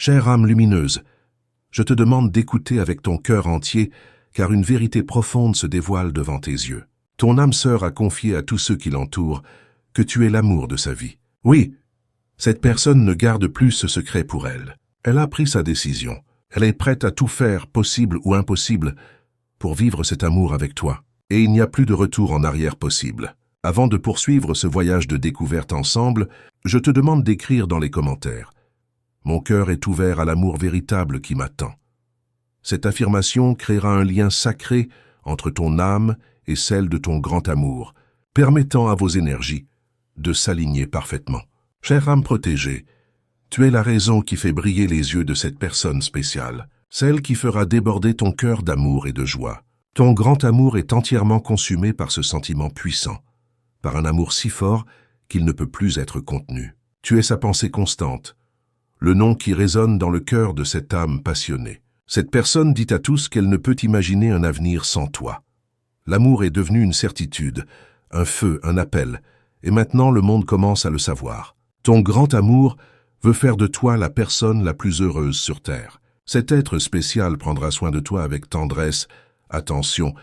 Chère âme lumineuse, je te demande d'écouter avec ton cœur entier, car une vérité profonde se dévoile devant tes yeux. Ton âme sœur a confié à tous ceux qui l'entourent que tu es l'amour de sa vie. Oui, cette personne ne garde plus ce secret pour elle. Elle a pris sa décision. Elle est prête à tout faire, possible ou impossible, pour vivre cet amour avec toi. Et il n'y a plus de retour en arrière possible. Avant de poursuivre ce voyage de découverte ensemble, je te demande d'écrire dans les commentaires. Mon cœur est ouvert à l'amour véritable qui m'attend. Cette affirmation créera un lien sacré entre ton âme et celle de ton grand amour, permettant à vos énergies de s'aligner parfaitement. Chère âme protégée, tu es la raison qui fait briller les yeux de cette personne spéciale, celle qui fera déborder ton cœur d'amour et de joie. Ton grand amour est entièrement consumé par ce sentiment puissant, par un amour si fort qu'il ne peut plus être contenu. Tu es sa pensée constante, le nom qui résonne dans le cœur de cette âme passionnée. Cette personne dit à tous qu'elle ne peut imaginer un avenir sans toi. L'amour est devenu une certitude, un feu, un appel, et maintenant le monde commence à le savoir. Ton grand amour veut faire de toi la personne la plus heureuse sur terre. Cet être spécial prendra soin de toi avec tendresse, attention,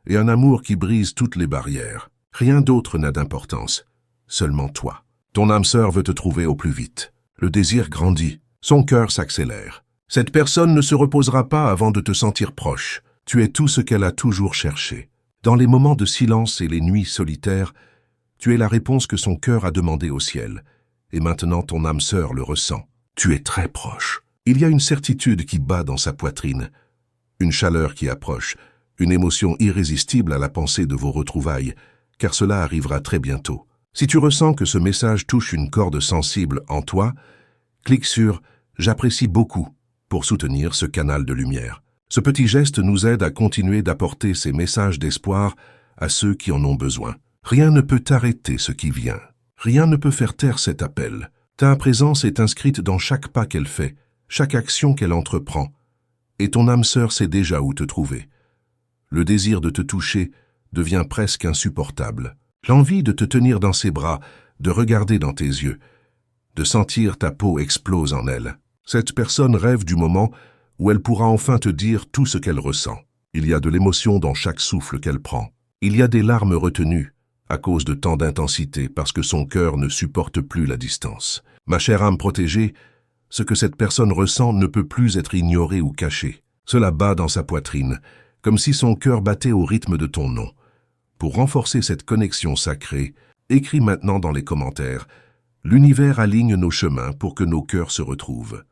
et un amour qui brise toutes les barrières. Rien d'autre n'a d'importance, seulement toi. Ton âme sœur veut te trouver au plus vite. Le désir grandit, son cœur s'accélère. Cette personne ne se reposera pas avant de te sentir proche. Tu es tout ce qu'elle a toujours cherché. Dans les moments de silence et les nuits solitaires, tu es la réponse que son cœur a demandée au ciel. Et maintenant ton âme sœur le ressent. Tu es très proche. Il y a une certitude qui bat dans sa poitrine, une chaleur qui approche, une émotion irrésistible à la pensée de vos retrouvailles, car cela arrivera très bientôt. Si tu ressens que ce message touche une corde sensible en toi, clique sur « J'apprécie beaucoup » pour soutenir ce canal de lumière. Ce petit geste nous aide à continuer d'apporter ces messages d'espoir à ceux qui en ont besoin. Rien ne peut arrêter ce qui vient. Rien ne peut faire taire cet appel. Ta présence est inscrite dans chaque pas qu'elle fait, chaque action qu'elle entreprend. Et ton âme sœur sait déjà où te trouver. Le désir de te toucher devient presque insupportable. L'envie de te tenir dans ses bras, de regarder dans tes yeux, de sentir ta peau explose en elle. Cette personne rêve du moment où elle pourra enfin te dire tout ce qu'elle ressent. Il y a de l'émotion dans chaque souffle qu'elle prend. Il y a des larmes retenues à cause de tant d'intensité parce que son cœur ne supporte plus la distance. Ma chère âme protégée, ce que cette personne ressent ne peut plus être ignoré ou caché. Cela bat dans sa poitrine, comme si son cœur battait au rythme de ton nom. Pour renforcer cette connexion sacrée, écris maintenant dans les commentaires « L'univers aligne nos chemins pour que nos cœurs se retrouvent ».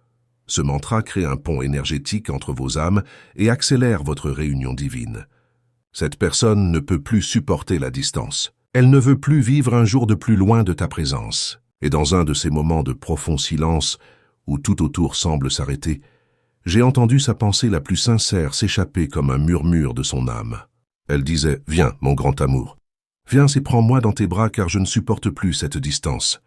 Ce mantra crée un pont énergétique entre vos âmes et accélère votre réunion divine. Cette personne ne peut plus supporter la distance. Elle ne veut plus vivre un jour de plus loin de ta présence. Et dans un de ces moments de profond silence, où tout autour semble s'arrêter, j'ai entendu sa pensée la plus sincère s'échapper comme un murmure de son âme. Elle disait « Viens, mon grand amour. Viens et prends-moi dans tes bras car je ne supporte plus cette distance. »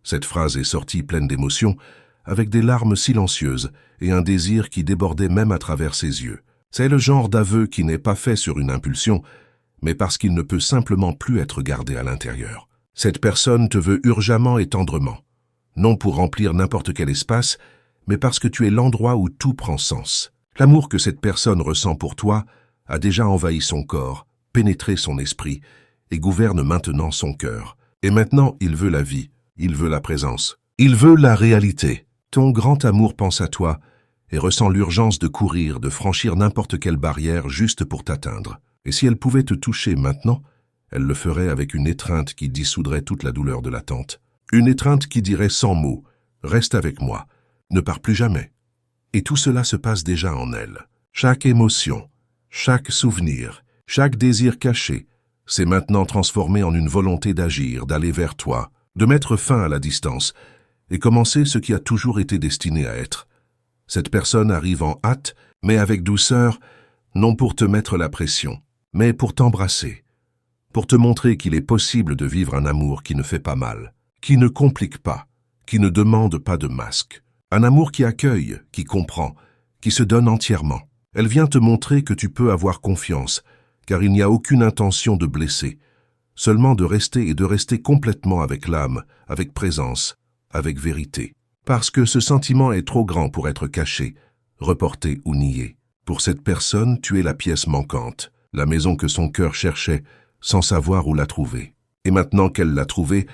Cette phrase est sortie pleine d'émotion, avec des larmes silencieuses et un désir qui débordait même à travers ses yeux. C'est le genre d'aveu qui n'est pas fait sur une impulsion, mais parce qu'il ne peut simplement plus être gardé à l'intérieur. Cette personne te veut urgemment et tendrement, non pour remplir n'importe quel espace, mais parce que tu es l'endroit où tout prend sens. L'amour que cette personne ressent pour toi a déjà envahi son corps, pénétré son esprit et gouverne maintenant son cœur. Et maintenant, il veut la vie, il veut la présence, il veut la réalité. Ton grand amour pense à toi et ressent l'urgence de courir, de franchir n'importe quelle barrière juste pour t'atteindre. Et si elle pouvait te toucher maintenant, elle le ferait avec une étreinte qui dissoudrait toute la douleur de l'attente. Une étreinte qui dirait sans mots « Reste avec moi, ne pars plus jamais ». Et tout cela se passe déjà en elle. Chaque émotion, chaque souvenir, chaque désir caché s'est maintenant transformé en une volonté d'agir, d'aller vers toi, de mettre fin à la distance et commencer ce qui a toujours été destiné à être. Cette personne arrive en hâte, mais avec douceur, non pour te mettre la pression, mais pour t'embrasser, pour te montrer qu'il est possible de vivre un amour qui ne fait pas mal, qui ne complique pas, qui ne demande pas de masque. Un amour qui accueille, qui comprend, qui se donne entièrement. Elle vient te montrer que tu peux avoir confiance, car il n'y a aucune intention de blesser, seulement de rester et de rester complètement avec l'âme, avec présence, avec vérité. Parce que ce sentiment est trop grand pour être caché, reporté ou nié. Pour cette personne, tu es la pièce manquante, la maison que son cœur cherchait, sans savoir où la trouver. Et maintenant qu'elle l'a trouvée,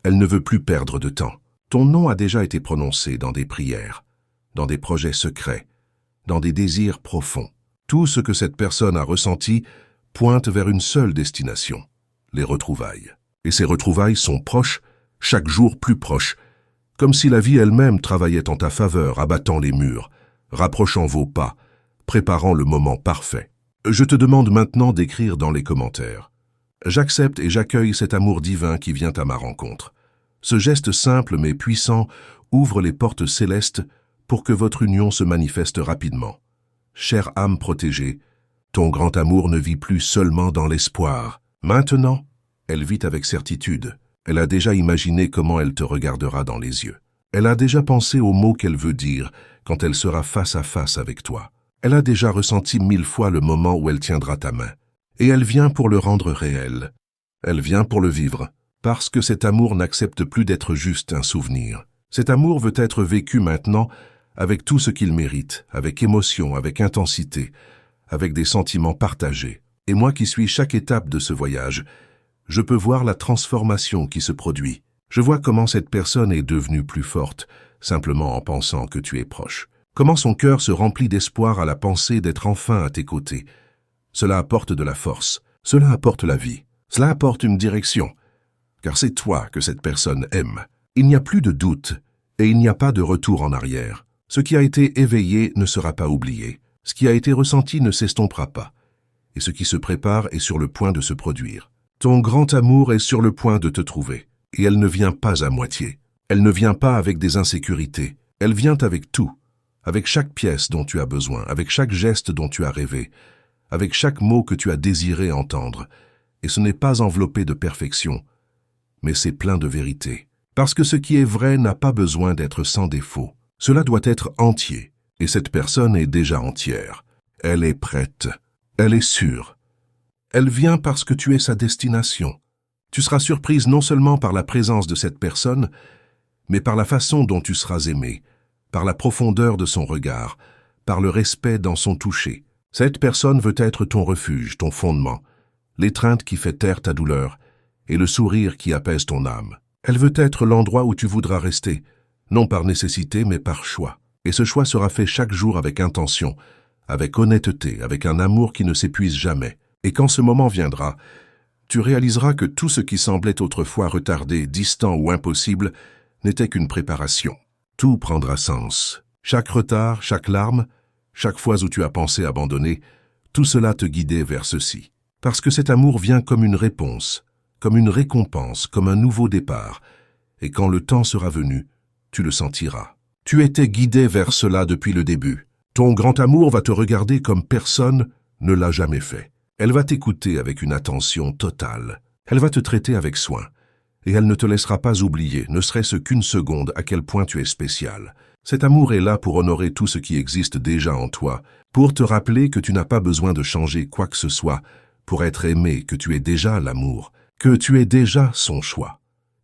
elle ne veut plus perdre de temps. Ton nom a déjà été prononcé dans des prières, dans des projets secrets, dans des désirs profonds. Tout ce que cette personne a ressenti pointe vers une seule destination, les retrouvailles. Et ces retrouvailles sont proches, chaque jour plus proches, comme si la vie elle-même travaillait en ta faveur, abattant les murs, rapprochant vos pas, préparant le moment parfait. Je te demande maintenant d'écrire dans les commentaires. J'accepte et j'accueille cet amour divin qui vient à ma rencontre. Ce geste simple mais puissant ouvre les portes célestes pour que votre union se manifeste rapidement. Chère âme protégée, ton grand amour ne vit plus seulement dans l'espoir. Maintenant, elle vit avec certitude. Elle a déjà imaginé comment elle te regardera dans les yeux. Elle a déjà pensé aux mots qu'elle veut dire quand elle sera face à face avec toi. Elle a déjà ressenti 1000 fois le moment où elle tiendra ta main. Et elle vient pour le rendre réel. Elle vient pour le vivre, parce que cet amour n'accepte plus d'être juste un souvenir. Cet amour veut être vécu maintenant avec tout ce qu'il mérite, avec émotion, avec intensité, avec des sentiments partagés. Et moi qui suis chaque étape de ce voyage, je peux voir la transformation qui se produit. Je vois comment cette personne est devenue plus forte, simplement en pensant que tu es proche. Comment son cœur se remplit d'espoir à la pensée d'être enfin à tes côtés. Cela apporte de la force, cela apporte la vie, cela apporte une direction, car c'est toi que cette personne aime. Il n'y a plus de doute et il n'y a pas de retour en arrière. Ce qui a été éveillé ne sera pas oublié, ce qui a été ressenti ne s'estompera pas, et ce qui se prépare est sur le point de se produire. Ton grand amour est sur le point de te trouver, et elle ne vient pas à moitié. Elle ne vient pas avec des insécurités, elle vient avec tout. Avec chaque pièce dont tu as besoin, avec chaque geste dont tu as rêvé, avec chaque mot que tu as désiré entendre. Et ce n'est pas enveloppé de perfection, mais c'est plein de vérité. Parce que ce qui est vrai n'a pas besoin d'être sans défaut. Cela doit être entier, et cette personne est déjà entière. Elle est prête, elle est sûre. Elle vient parce que tu es sa destination. Tu seras surprise non seulement par la présence de cette personne, mais par la façon dont tu seras aimé, par la profondeur de son regard, par le respect dans son toucher. Cette personne veut être ton refuge, ton fondement, l'étreinte qui fait taire ta douleur et le sourire qui apaise ton âme. Elle veut être l'endroit où tu voudras rester, non par nécessité mais par choix. Et ce choix sera fait chaque jour avec intention, avec honnêteté, avec un amour qui ne s'épuise jamais. Et quand ce moment viendra, tu réaliseras que tout ce qui semblait autrefois retardé, distant ou impossible n'était qu'une préparation. Tout prendra sens. Chaque retard, chaque larme, chaque fois où tu as pensé abandonner, tout cela te guidait vers ceci. Parce que cet amour vient comme une réponse, comme une récompense, comme un nouveau départ. Et quand le temps sera venu, tu le sentiras. Tu étais guidé vers cela depuis le début. Ton grand amour va te regarder comme personne ne l'a jamais fait. Elle va t'écouter avec une attention totale. Elle va te traiter avec soin. Et elle ne te laissera pas oublier, ne serait-ce qu'une seconde, à quel point tu es spécial. Cet amour est là pour honorer tout ce qui existe déjà en toi, pour te rappeler que tu n'as pas besoin de changer quoi que ce soit, pour être aimé, que tu es déjà l'amour, que tu es déjà son choix,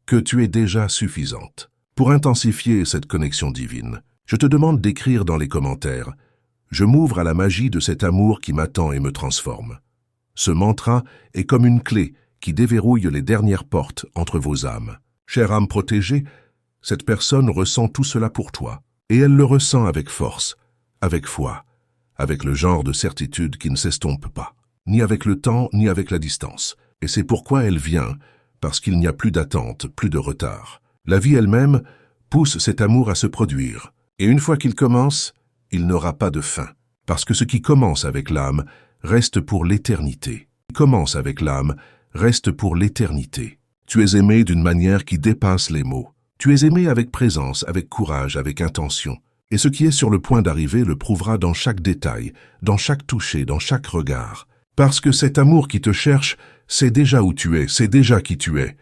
que tu es déjà suffisante. Pour intensifier cette connexion divine, je te demande d'écrire dans les commentaires « Je m'ouvre à la magie de cet amour qui m'attend et me transforme ». Ce mantra est comme une clé qui déverrouille les dernières portes entre vos âmes. Chère âme protégée, cette personne ressent tout cela pour toi, et elle le ressent avec force, avec foi, avec le genre de certitude qui ne s'estompe pas, ni avec le temps, ni avec la distance. Et c'est pourquoi elle vient, parce qu'il n'y a plus d'attente, plus de retard. La vie elle-même pousse cet amour à se produire, et une fois qu'il commence, il n'aura pas de fin, parce que ce qui commence avec l'âme reste pour l'éternité. Ce qui commence avec l'âme reste pour l'éternité. Tu es aimé d'une manière qui dépasse les mots. Tu es aimé avec présence, avec courage, avec intention. Et ce qui est sur le point d'arriver le prouvera dans chaque détail, dans chaque toucher, dans chaque regard. Parce que cet amour qui te cherche sait déjà où tu es, sait déjà qui tu es,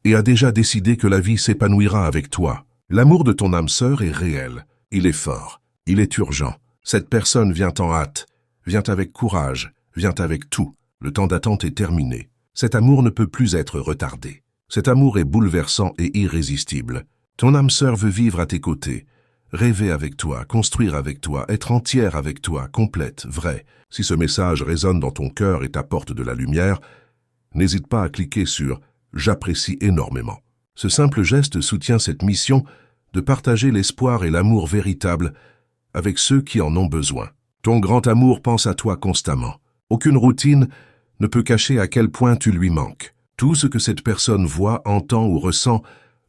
et a déjà décidé que la vie s'épanouira avec toi. L'amour de ton âme sœur est réel, il est fort, il est urgent. Cette personne vient en hâte, vient avec courage, vient avec tout. Le temps d'attente est terminé. Cet amour ne peut plus être retardé. Cet amour est bouleversant et irrésistible. Ton âme sœur veut vivre à tes côtés, rêver avec toi, construire avec toi, être entière avec toi, complète, vraie. Si ce message résonne dans ton cœur et t'apporte de la lumière, n'hésite pas à cliquer sur « J'apprécie énormément ». Ce simple geste soutient cette mission de partager l'espoir et l'amour véritable avec ceux qui en ont besoin. Ton grand amour pense à toi constamment. Aucune routine ne peut cacher à quel point tu lui manques. Tout ce que cette personne voit, entend ou ressent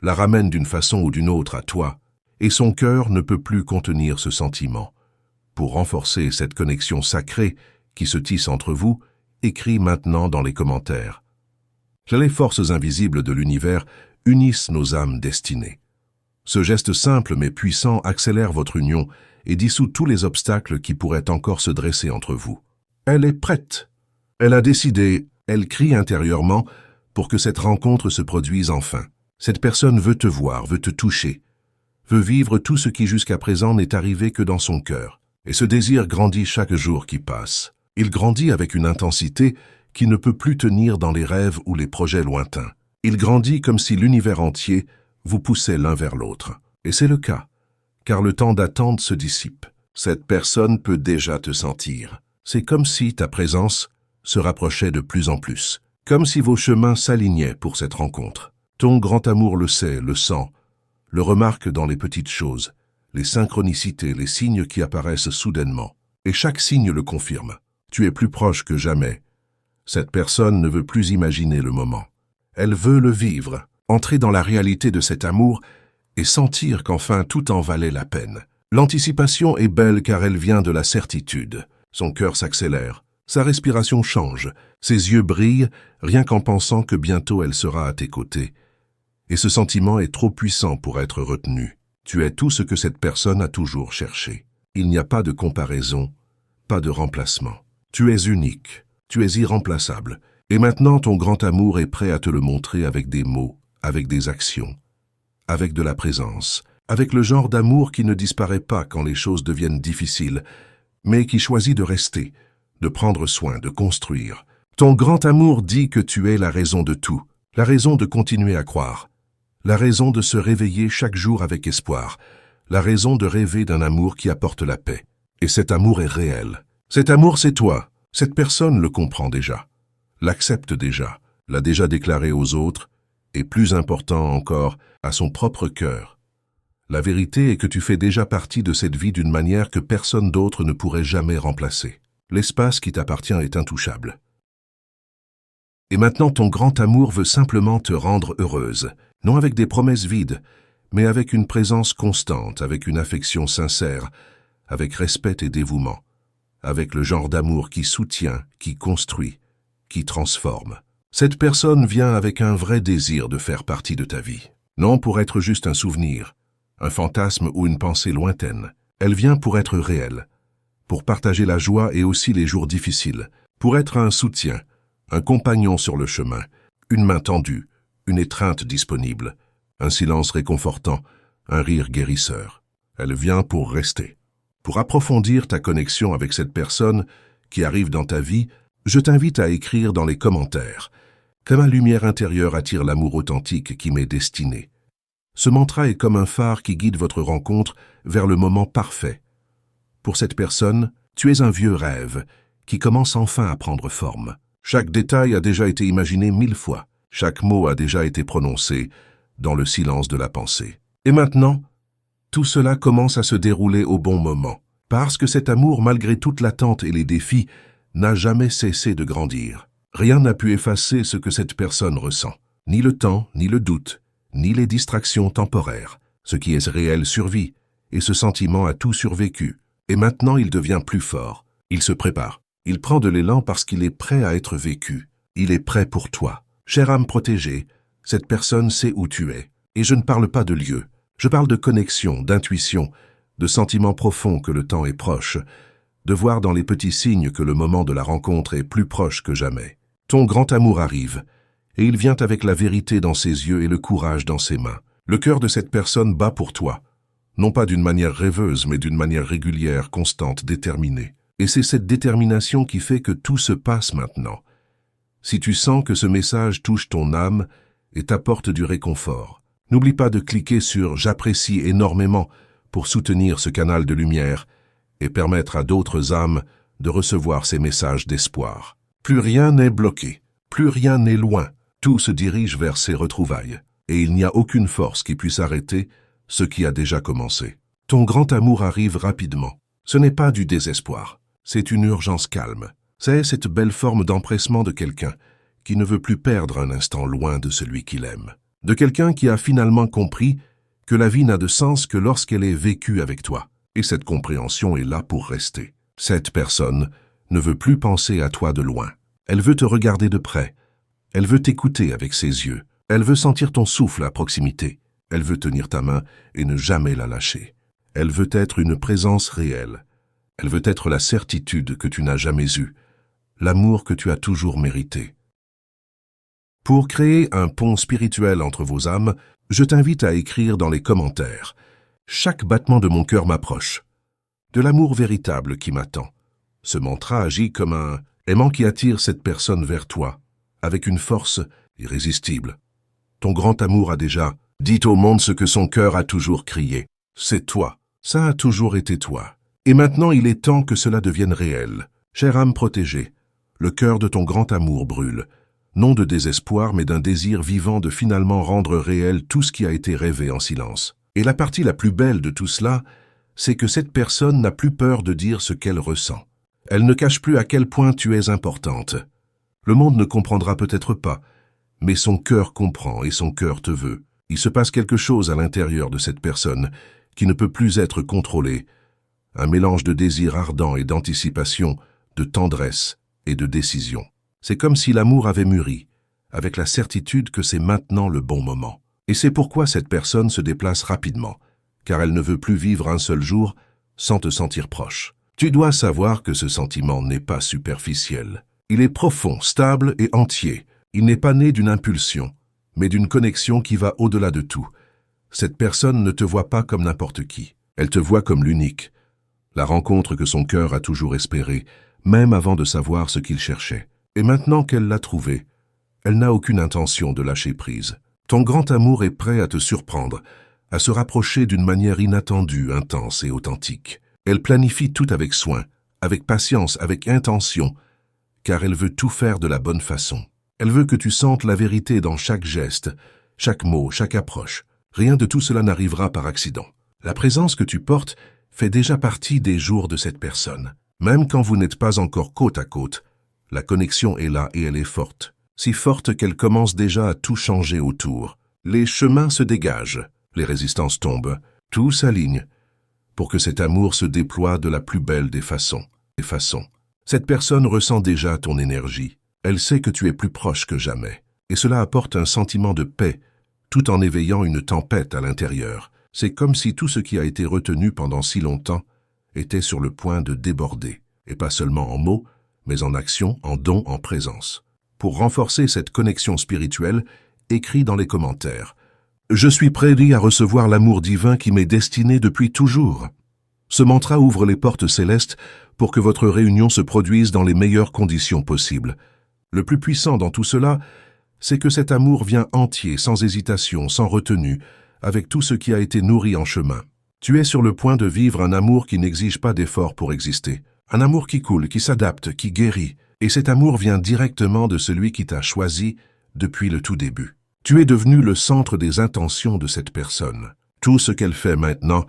la ramène d'une façon ou d'une autre à toi, et son cœur ne peut plus contenir ce sentiment. Pour renforcer cette connexion sacrée qui se tisse entre vous, écris maintenant dans les commentaires. Les forces invisibles de l'univers unissent nos âmes destinées. Ce geste simple mais puissant accélère votre union et dissout tous les obstacles qui pourraient encore se dresser entre vous. Elle est prête. Elle a décidé, elle crie intérieurement pour que cette rencontre se produise enfin. Cette personne veut te voir, veut te toucher, veut vivre tout ce qui jusqu'à présent n'est arrivé que dans son cœur. Et ce désir grandit chaque jour qui passe. Il grandit avec une intensité qui ne peut plus tenir dans les rêves ou les projets lointains. Il grandit comme si l'univers entier vous poussait l'un vers l'autre. Et c'est le cas, car le temps d'attente se dissipe. Cette personne peut déjà te sentir. C'est comme si ta présence se rapprochait de plus en plus, comme si vos chemins s'alignaient pour cette rencontre. Ton grand amour le sait, le sent, le remarque dans les petites choses, les synchronicités, les signes qui apparaissent soudainement. Et chaque signe le confirme. Tu es plus proche que jamais. Cette personne ne veut plus imaginer le moment. Elle veut le vivre, entrer dans la réalité de cet amour et sentir qu'enfin tout en valait la peine. L'anticipation est belle car elle vient de la certitude. Son cœur s'accélère, sa respiration change, ses yeux brillent rien qu'en pensant que bientôt elle sera à tes côtés. Et ce sentiment est trop puissant pour être retenu. Tu es tout ce que cette personne a toujours cherché. Il n'y a pas de comparaison, pas de remplacement. Tu es unique, tu es irremplaçable. Et maintenant ton grand amour est prêt à te le montrer avec des mots, avec des actions, avec de la présence, avec le genre d'amour qui ne disparaît pas quand les choses deviennent difficiles, mais qui choisit de rester, de prendre soin, de construire. Ton grand amour dit que tu es la raison de tout, la raison de continuer à croire, la raison de se réveiller chaque jour avec espoir, la raison de rêver d'un amour qui apporte la paix. Et cet amour est réel. Cet amour, c'est toi. Cette personne le comprend déjà, l'accepte déjà, l'a déjà déclaré aux autres, et plus important encore, à son propre cœur. La vérité est que tu fais déjà partie de cette vie d'une manière que personne d'autre ne pourrait jamais remplacer. L'espace qui t'appartient est intouchable. Et maintenant ton grand amour veut simplement te rendre heureuse, non avec des promesses vides, mais avec une présence constante, avec une affection sincère, avec respect et dévouement, avec le genre d'amour qui soutient, qui construit, qui transforme. Cette personne vient avec un vrai désir de faire partie de ta vie, non pour être juste un souvenir, un fantasme ou une pensée lointaine. Elle vient pour être réelle, pour partager la joie et aussi les jours difficiles, pour être un soutien, un compagnon sur le chemin, une main tendue, une étreinte disponible, un silence réconfortant, un rire guérisseur. Elle vient pour rester. Pour approfondir ta connexion avec cette personne qui arrive dans ta vie, je t'invite à écrire dans les commentaires « Que ma lumière intérieure attire l'amour authentique qui m'est destiné ». Ce mantra est comme un phare qui guide votre rencontre vers le moment parfait. Pour cette personne, tu es un vieux rêve qui commence enfin à prendre forme. Chaque détail a déjà été imaginé 1000 fois. Chaque mot a déjà été prononcé dans le silence de la pensée. Et maintenant, tout cela commence à se dérouler au bon moment, parce que cet amour, malgré toute l'attente et les défis, n'a jamais cessé de grandir. Rien n'a pu effacer ce que cette personne ressent. Ni le temps, ni le doute, ni les distractions temporaires. Ce qui est réel survit, et ce sentiment a tout survécu. Et maintenant il devient plus fort. Il se prépare. Il prend de l'élan parce qu'il est prêt à être vécu. Il est prêt pour toi. Chère âme protégée, cette personne sait où tu es. Et je ne parle pas de lieu. Je parle de connexion, d'intuition, de sentiments profonds que le temps est proche, de voir dans les petits signes que le moment de la rencontre est plus proche que jamais. Ton grand amour arrive, et il vient avec la vérité dans ses yeux et le courage dans ses mains. Le cœur de cette personne bat pour toi, non pas d'une manière rêveuse, mais d'une manière régulière, constante, déterminée. Et c'est cette détermination qui fait que tout se passe maintenant. Si tu sens que ce message touche ton âme et t'apporte du réconfort, N'oublie pas de cliquer sur « J'apprécie énormément » pour soutenir ce canal de lumière et permettre à d'autres âmes de recevoir ces messages d'espoir. Plus rien n'est bloqué, plus rien n'est loin, tout se dirige vers ces retrouvailles, et il n'y a aucune force qui puisse arrêter ce qui a déjà commencé. Ton grand amour arrive rapidement. Ce n'est pas du désespoir, c'est une urgence calme. C'est cette belle forme d'empressement de quelqu'un qui ne veut plus perdre un instant loin de celui qu'il aime. De quelqu'un qui a finalement compris que la vie n'a de sens que lorsqu'elle est vécue avec toi. Et cette compréhension est là pour rester. Cette personne ne veut plus penser à toi de loin. Elle veut te regarder de près. Elle veut t'écouter avec ses yeux. Elle veut sentir ton souffle à proximité. Elle veut tenir ta main et ne jamais la lâcher. Elle veut être une présence réelle. Elle veut être la certitude que tu n'as jamais eue, l'amour que tu as toujours mérité. Pour créer un pont spirituel entre vos âmes, je t'invite à écrire dans les commentaires « Chaque battement de mon cœur m'approche » de l'amour véritable qui m'attend. Ce mantra agit comme un aimant qui attire cette personne vers toi, avec une force irrésistible. Ton grand amour a déjà dit au monde ce que son cœur a toujours crié. C'est toi, ça a toujours été toi. Et maintenant il est temps que cela devienne réel. Chère âme protégée, le cœur de ton grand amour brûle, non de désespoir mais d'un désir vivant de finalement rendre réel tout ce qui a été rêvé en silence. Et la partie la plus belle de tout cela, c'est que cette personne n'a plus peur de dire ce qu'elle ressent. Elle ne cache plus à quel point tu es importante. Le monde ne comprendra peut-être pas, mais son cœur comprend et son cœur te veut. Il se passe quelque chose à l'intérieur de cette personne qui ne peut plus être contrôlé. Un mélange de désir ardent et d'anticipation, de tendresse et de décision. C'est comme si l'amour avait mûri, avec la certitude que c'est maintenant le bon moment. Et c'est pourquoi cette personne se déplace rapidement, car elle ne veut plus vivre un seul jour sans te sentir proche. Tu dois savoir que ce sentiment n'est pas superficiel. Il est profond, stable et entier. Il n'est pas né d'une impulsion, mais d'une connexion qui va au-delà de tout. Cette personne ne te voit pas comme n'importe qui. Elle te voit comme l'unique. La rencontre que son cœur a toujours espérée, même avant de savoir ce qu'il cherchait. Et maintenant qu'elle l'a trouvée, elle n'a aucune intention de lâcher prise. Ton grand amour est prêt à te surprendre, à se rapprocher d'une manière inattendue, intense et authentique. Elle planifie tout avec soin, avec patience, avec intention, car elle veut tout faire de la bonne façon. Elle veut que tu sentes la vérité dans chaque geste, chaque mot, chaque approche. Rien de tout cela n'arrivera par accident. La présence que tu portes fait déjà partie des jours de cette personne. Même quand vous n'êtes pas encore côte à côte, la connexion est là et elle est forte. Si forte qu'elle commence déjà à tout changer autour. Les chemins se dégagent, les résistances tombent, tout s'aligne pour que cet amour se déploie de la plus belle des façons. Cette personne ressent déjà ton énergie. Elle sait que tu es plus proche que jamais. Et cela apporte un sentiment de paix, tout en éveillant une tempête à l'intérieur. C'est comme si tout ce qui a été retenu pendant si longtemps était sur le point de déborder. Et pas seulement en mots, mais en action, en don, en présence. Pour renforcer cette connexion spirituelle, écris dans les commentaires « Je suis prêt à recevoir l'amour divin qui m'est destiné depuis toujours ». Ce mantra ouvre les portes célestes pour que votre réunion se produise dans les meilleures conditions possibles. Le plus puissant dans tout cela, c'est que cet amour vient entier, sans hésitation, sans retenue, avec tout ce qui a été nourri en chemin. Tu es sur le point de vivre un amour qui n'exige pas d'effort pour exister. Un amour qui coule, qui s'adapte, qui guérit. Et cet amour vient directement de celui qui t'a choisi depuis le tout début. Tu es devenu le centre des intentions de cette personne. Tout ce qu'elle fait maintenant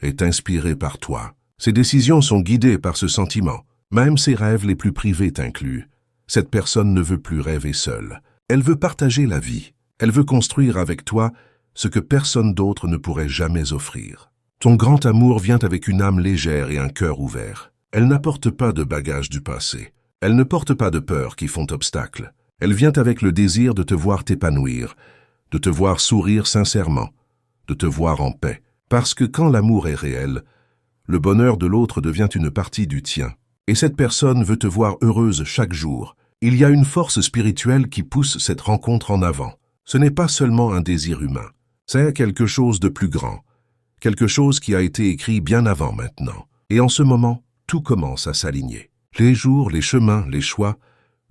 est inspiré par toi. Ses décisions sont guidées par ce sentiment, même ses rêves les plus privés t'incluent. Cette personne ne veut plus rêver seule. Elle veut partager la vie. Elle veut construire avec toi ce que personne d'autre ne pourrait jamais offrir. Ton grand amour vient avec une âme légère et un cœur ouvert. Elle n'apporte pas de bagages du passé. Elle ne porte pas de peurs qui font obstacle. Elle vient avec le désir de te voir t'épanouir, de te voir sourire sincèrement, de te voir en paix. Parce que quand l'amour est réel, le bonheur de l'autre devient une partie du tien. Et cette personne veut te voir heureuse chaque jour. Il y a une force spirituelle qui pousse cette rencontre en avant. Ce n'est pas seulement un désir humain. C'est quelque chose de plus grand. Quelque chose qui a été écrit bien avant maintenant. Et en ce moment, tout commence à s'aligner. Les jours, les chemins, les choix,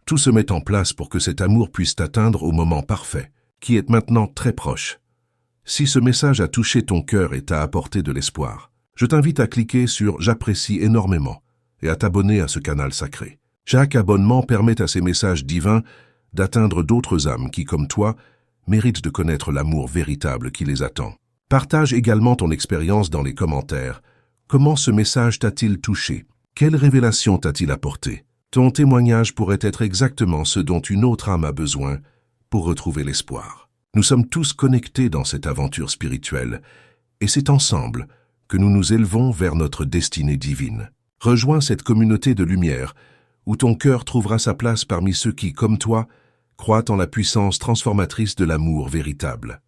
tout se met en place pour que cet amour puisse t'atteindre au moment parfait, qui est maintenant très proche. Si ce message a touché ton cœur et t'a apporté de l'espoir, je t'invite à cliquer sur « J'apprécie énormément » et à t'abonner à ce canal sacré. Chaque abonnement permet à ces messages divins d'atteindre d'autres âmes qui, comme toi, méritent de connaître l'amour véritable qui les attend. Partage également ton expérience dans les commentaires. Comment ce message t'a-t-il touché? Quelle révélation t'a-t-il apporté? Ton témoignage pourrait être exactement ce dont une autre âme a besoin pour retrouver l'espoir. Nous sommes tous connectés dans cette aventure spirituelle, et c'est ensemble que nous nous élevons vers notre destinée divine. Rejoins cette communauté de lumière, où ton cœur trouvera sa place parmi ceux qui, comme toi, croient en la puissance transformatrice de l'amour véritable.